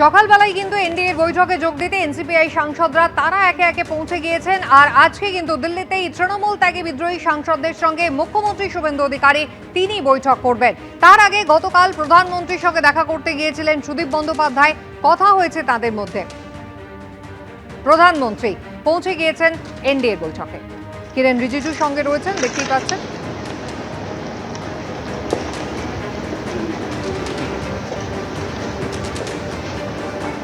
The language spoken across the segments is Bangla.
সকালবেলায় কিন্তু এনডিএর বৈঠকে যোগ দিতে এনসিপিআই সাংসদরা তারা একে একে পৌঁছে গিয়েছেন। আর আজকে কিন্তু দিল্লিতেই তৃণমূল ত্যাগী বিদ্রোহী সাংসদদের সঙ্গে মুখ্যমন্ত্রী শুভেন্দু অধিকারী তিনি বৈঠক করবেন। তার আগে গতকাল প্রধানমন্ত্রীর সঙ্গে দেখা করতে গিয়েছিলেন সুদীপ বন্দ্যোপাধ্যায়, কথা হয়েছে তাদের মধ্যে। প্রধানমন্ত্রী পৌঁছে গিয়েছেন এনডিএর বৈঠকে। কিরেন রিজিজুর সঙ্গে রয়েছেন, দেখতেই পাচ্ছেন।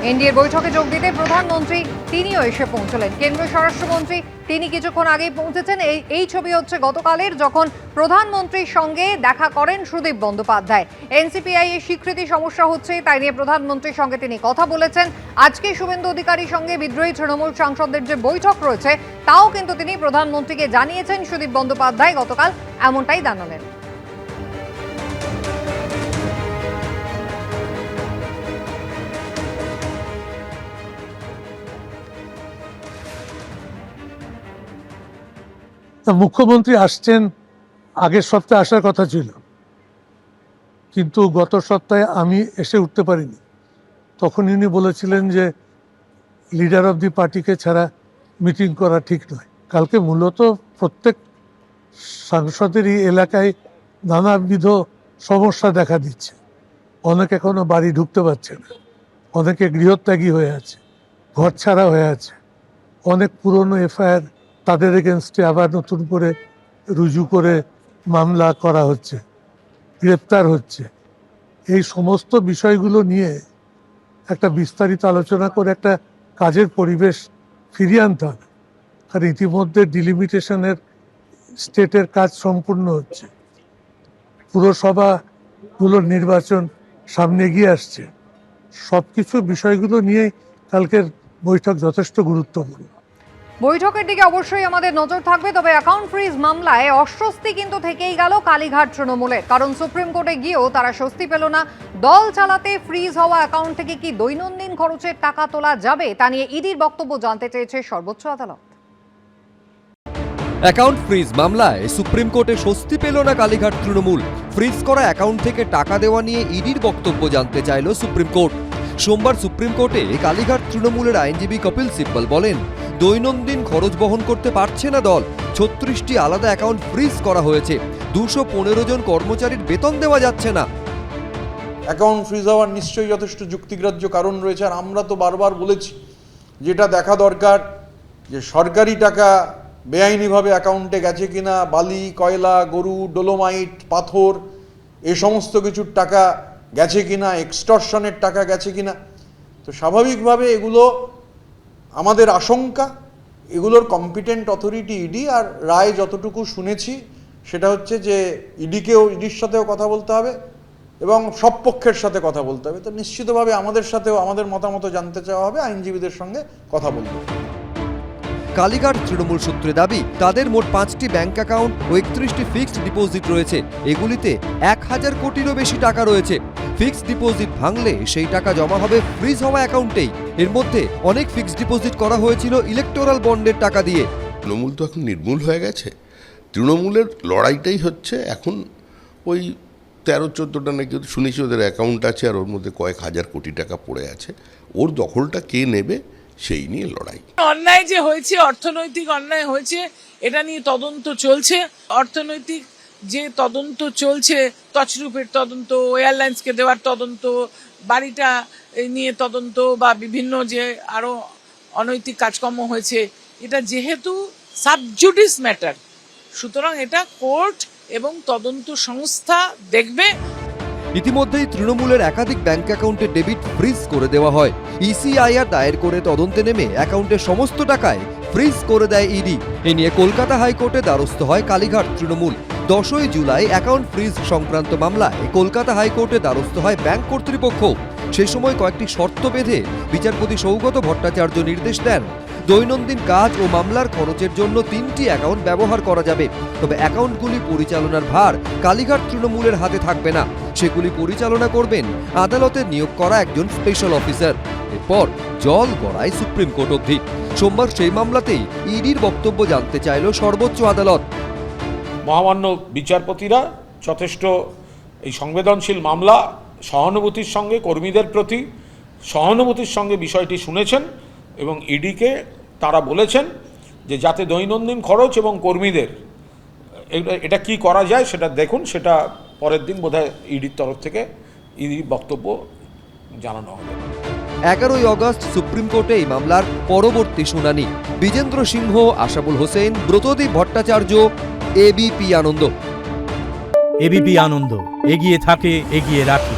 এনডিএর বৈঠকে যোগ দিতে প্রধানমন্ত্রী তিনিও এসে পৌঁছলেন। কেন্দ্রীয় স্বরাষ্ট্রমন্ত্রী তিনি কিছুক্ষণ আগেই পৌঁছেছেন। এই ছবি হচ্ছে গতকালের, যখন প্রধানমন্ত্রীর সঙ্গে দেখা করেন সুদীপ বন্দ্যোপাধ্যায়। এনসিপিআই এর স্বীকৃতি সমস্যা হচ্ছে, তাই নিয়ে প্রধানমন্ত্রীর সঙ্গে তিনি কথা বলেছেন। আজকে শুভেন্দু অধিকারীর সঙ্গে বিদ্রোহী তৃণমূল সাংসদদের যে বৈঠক রয়েছে তাও কিন্তু তিনি প্রধানমন্ত্রীকে জানিয়েছেন। সুদীপ বন্দ্যোপাধ্যায় গতকাল এমনটাই জানালেন। মুখ্যমন্ত্রী আসছেন, আগের সপ্তাহে আসার কথা ছিল, কিন্তু গত সপ্তাহে আমি এসে উঠতে পারিনি। তখন উনি বলেছিলেন যে লিডার অফ দি পার্টিকে ছাড়া মিটিং করা ঠিক নয়। কালকে মূলত প্রত্যেক সাংসদেরই এলাকায় নানাবিধ সমস্যা দেখা দিচ্ছে। অনেক এখনো বাড়ি ঢুকতে পারছে না, অনেকে গৃহত্যাগী হয়ে আছে, ঘর ছাড়া হয়ে আছে, অনেক পুরনো এফআইআর তাদের এগেনস্টে আবার নতুন করে রুজু করে মামলা করা হচ্ছে, গ্রেপ্তার হচ্ছে। এই সমস্ত বিষয়গুলো নিয়ে একটা বিস্তারিত আলোচনা করে একটা কাজের পরিবেশ ফিরিয়ে আনতে হবে। আর ইতিমধ্যে ডিলিমিটেশনের স্টেটের কাজ সম্পূর্ণ হচ্ছে, পুরসভাগুলোর নির্বাচন সামনে এগিয়ে আসছে। সব কিছু বিষয়গুলো নিয়ে কালকের বৈঠক যথেষ্ট গুরুত্বপূর্ণ। বৈঠকের দিকে অবশ্যই আমাদের নজর থাকবে। তবে অ্যাকাউন্ট ফ্রিজ মামলায় অস্বস্তি কিন্তু থেকেই গেল কালীঘাট তৃণমূলের, কারণ সুপ্রিম কোর্টে গিয়েও তারা স্বস্তি পেল না। দল চালাতে ফ্রিজ হওয়া অ্যাকাউন্ট থেকে কি দৈনন্দিন খরচের টাকা তোলা যাবে, তা নিয়ে ইডির বক্তব্য জানতে চেয়েছে সর্বোচ্চ আদালত। অ্যাকাউন্ট ফ্রিজ মামলায় সুপ্রিম কোর্টে স্বস্তি পেল না কালীঘাট তৃণমূল। ফ্রিজ করা অ্যাকাউন্ট থেকে টাকা দেওয়া নিয়ে ইডির বক্তব্য জানতে চাইল সুপ্রিম কোর্ট। সোমবার সুপ্রিম কোর্টে কালীঘাট তৃণমূলের আইনজীবী কপিল সিব্বল বলেন, দৈনন্দিন খরচ বহন করতে পারছে না দল। 36টি আলাদা অ্যাকাউন্ট ফ্রিজ করা হয়েছে, 215 জন কর্মচারীর বেতন দেওয়া যাচ্ছে না। অ্যাকাউন্ট ফ্রিজ হওয়ার নিশ্চয়ই যথেষ্ট যুক্তিগ্রাহ্য কারণ রয়েছে। আর আমরা তো বারবার বলেছি, যেটা দেখা দরকার যে সরকারি টাকা বেআইনিভাবে অ্যাকাউন্টে গেছে কিনা, বালি, কয়লা, গরু, ডোলোমাইট, পাথর, এ সমস্ত কিছুর টাকা গেছে কিনা, এক্সটর্শনের টাকা গেছে কিনা। তো স্বাভাবিকভাবে এগুলো আমাদের আশঙ্কা। এগুলোর কম্পিটেন্ট অথরিটি ইডি। আর রায় যতটুকু শুনেছি সেটা হচ্ছে যে ইডির সাথেও কথা বলতে হবে এবং সব পক্ষের সাথে কথা বলতে হবে। তো নিশ্চিতভাবে আমাদের সাথেও আমাদের মতামত জানতে চাওয়া হবে, আইনজীবীদের সঙ্গে কথা বলতে হবে। কালীঘাট তৃণমূল সূত্রে দাবি, তাদের মোট 5টি ব্যাংক অ্যাকাউন্ট ও 31টি ফিক্সড ডিপোজিট রয়েছে। এগুলিতে 1000 কোটিরও বেশি টাকা রয়েছে। ফিক্সড ডিপোজিট ভাঙলে সেই টাকা জমা হবে ফ্রিজ হওয়া অ্যাকাউন্টেই। এর মধ্যে অনেক ফিক্সড ডিপোজিট করা হয়েছিল ইলেকটোরাল বন্ডের টাকা দিয়ে। তৃণমূল তো এখন নির্মূল হয়ে গেছে। তৃণমূলের লড়াইটাই হচ্ছে এখন ওই 13-14টা নাকি শুনেছি ওদের অ্যাকাউন্ট আছে, আর ওর মধ্যে কয়েক হাজার কোটি টাকা পড়ে আছে। ওর দখলটা কে নেবে সেই নিয়ে লড়াই। অন্যায় যে হয়েছে, অর্থনৈতিক অন্যায় হয়েছে, এটা নিয়ে তদন্ত চলছে। অর্থনৈতিক যে তদন্ত চলছে, তছরূপের তদন্ত, এয়ারলাইন্সকে দেওয়ার তদন্ত, বাড়িটা নিয়ে তদন্ত, বা বিভিন্ন যে আরো অনৈতিক কাজকর্ম হয়েছে, এটা যেহেতু সাবজুডিস ম্যাটার, সুতরাং এটা কোর্ট এবং তদন্ত সংস্থা দেখবে। ইতিমধ্যেই তৃণমূলের একাধিক ব্যাংক অ্যাকাউন্টে ডেবিট ফ্রিজ করে দেওয়া হয়। ইসিআইআর দায়ের করে তদন্তে নেমে অ্যাকাউন্টের সমস্ত টাকায় ফ্রিজ করে দেয় ইডি। এ নিয়ে কলকাতা হাইকোর্টে দ্বারস্থ হয় কালীঘাট তৃণমূল। 10ই জুলাই অ্যাকাউন্ট ফ্রিজ সংক্রান্ত মামলায় কলকাতা হাইকোর্টে দ্বারস্থ হয় ব্যাংক কর্তৃপক্ষ। সেই সময় কয়েকটি শর্ত বেঁধে বিচারপতি সৌগত ভট্টাচার্য নির্দেশ দেন, দৈনন্দিন কাজ ও মামলার খরচের জন্য 3টি অ্যাকাউন্ট ব্যবহার করা যাবে। তবে অ্যাকাউন্টগুলি পরিচালনার ভার কালীঘাট তৃণমূলের হাতে থাকবে না, সেগুলি পরিচালনা করবেন আদালতে নিয়োগ করা একজন স্পেশাল অফিসার। এরপর জল গড়ায় সুপ্রিম কোর্ট অবধি। সোমবার সেই মামলাতেই ইডির বক্তব্য জানতে চাইল সর্বোচ্চ আদালত। মহামান্য বিচারপতিরা যথেষ্ট এই সংবেদনশীল মামলা সহানুভূতির সঙ্গে কর্মীদের প্রতি সহানুভূতির সঙ্গে বিষয়টি শুনেছেন এবং ইডিকে তারা বলেছেন যে যাতে দৈনন্দিন খরচ এবং কর্মীদের এটা কি করা যায় সেটা দেখুন, সেটা পরের দিন বোধহয় ইডির তরফ থেকে ইডির বক্তব্য জানানো হবে। 11ই আগস্ট সুপ্রিম কোর্টে এই মামলার পরবর্তী শুনানি। বিজেন্দ্র সিংহ, আশাবুল হোসেন, ব্রতদীপ ভট্টাচার্য, এবিপি আনন্দ। এবিপি আনন্দ, এগিয়ে থাকে, এগিয়ে রাখে।